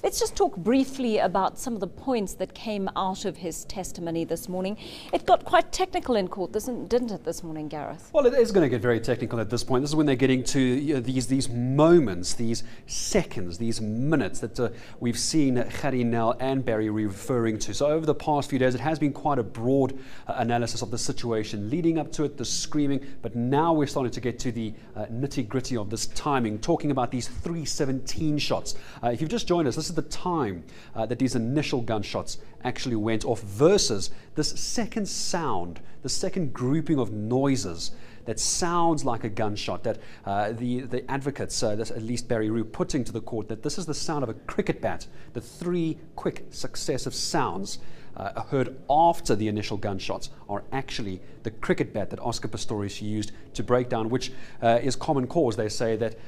Let's just talk briefly about some of the points that came out of his testimony this morning. It got quite technical in court, didn't it, this morning, Gareth? Well, it is going to get very technical at this point. This is when they're getting to these moments, these seconds, these minutes that we've seen Gerrie Nel and Barry referring to. So over the past few days, it has been quite a broad analysis of the situation leading up to it, the screaming, but now we're starting to get to the nitty-gritty of this timing, talking about these 3:17 shots. If you've just joined us, this is the time that these initial gunshots actually went off versus this second sound, the second grouping of noises that sounds like a gunshot, that the advocates, that's at least Barry Rue, putting to the court that this is the sound of a cricket bat, the three quick successive sounds heard after the initial gunshots are actually the cricket bat that Oscar Pistorius used to break down, which is common cause. They say that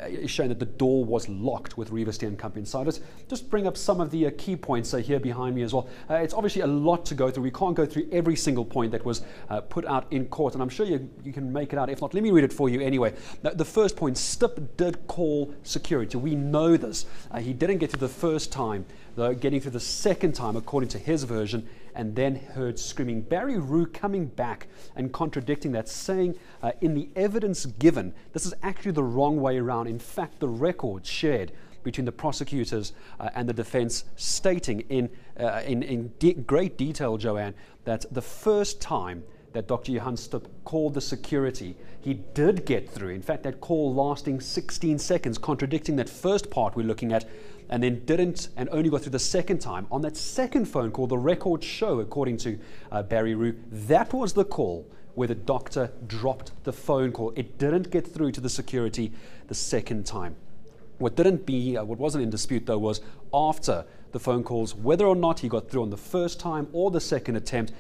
is showing that the door was locked with Reeva Steenkamp inside it. Just bring up some of the key points here behind me as well. It's obviously a lot to go through. We can't go through every single point that was put out in court, and I'm sure you can make it out. If not, let me read it for you anyway. The first point, Stipp did call security. We know this. He didn't get to the first time, though, getting to the second time, according to his version, and then heard screaming. Barry Rue coming back and contradicting that, saying in the evidence given, this is actually the wrong way around. In fact, the record shared between the prosecutors and the defense stating in great detail, Joanne, that the first time that Dr. Johan Stipp called the security, he did get through. In fact, that call lasting 16 seconds, contradicting that first part we're looking at, and then didn't and only got through the second time. On that second phone call, the records show, according to Barry Rue, that was the call where the doctor dropped the phone call. It didn't get through to the security the second time. What wasn't in dispute, though, was after the phone calls, whether or not he got through on the first time or the second attempt,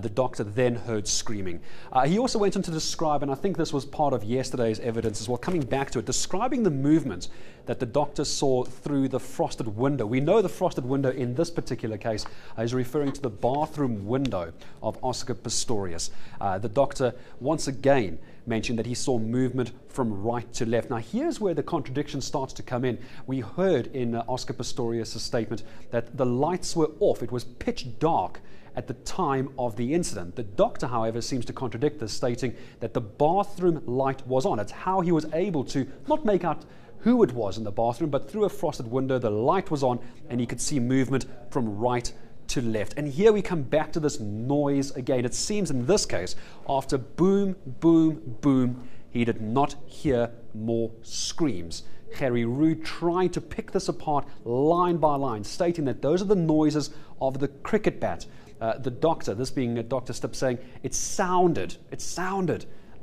the doctor then heard screaming. He also went on to describe, and I think this was part of yesterday's evidence as well, coming back to it, describing the movement that the doctor saw through the frosted window. We know the frosted window in this particular case is referring to the bathroom window of Oscar Pistorius. The doctor once again mentioned that he saw movement from right to left. Now here's where the contradiction starts to come in. We heard in Oscar Pistorius' statement that the lights were off. It was pitch dark at the time of the incident. The doctor, however, seems to contradict this, stating that the bathroom light was on. It's how he was able to not make out who it was in the bathroom, but through a frosted window, the light was on and he could see movement from right to left. And here we come back to this noise again. It seems in this case, after boom, boom, boom, he did not hear more screams. Gerrie Rue trying to pick this apart line by line, stating that those are the noises of the cricket bat. The doctor, this being Dr. Stipp, saying it sounded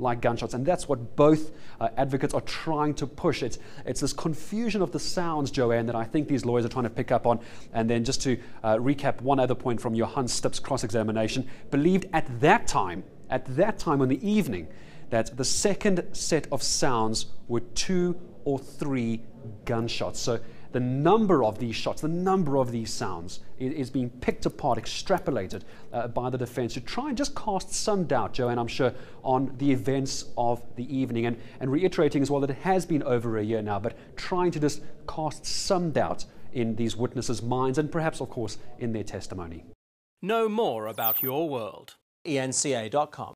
like gunshots, and that's what both advocates are trying to push. It's this confusion of the sounds, Joanne, that I think these lawyers are trying to pick up on. And then just to recap one other point from Johan Stipp's cross-examination, believed at that time in the evening, that the second set of sounds were 2 or 3 gunshots. So the number of these shots, the number of these sounds is being picked apart, extrapolated by the defense to try and just cast some doubt, Joanne, I'm sure, on the events of the evening, and reiterating as well that it has been over a year now, but trying to just cast some doubt in these witnesses' minds and perhaps, of course, in their testimony. Know more about your world. eNCA.com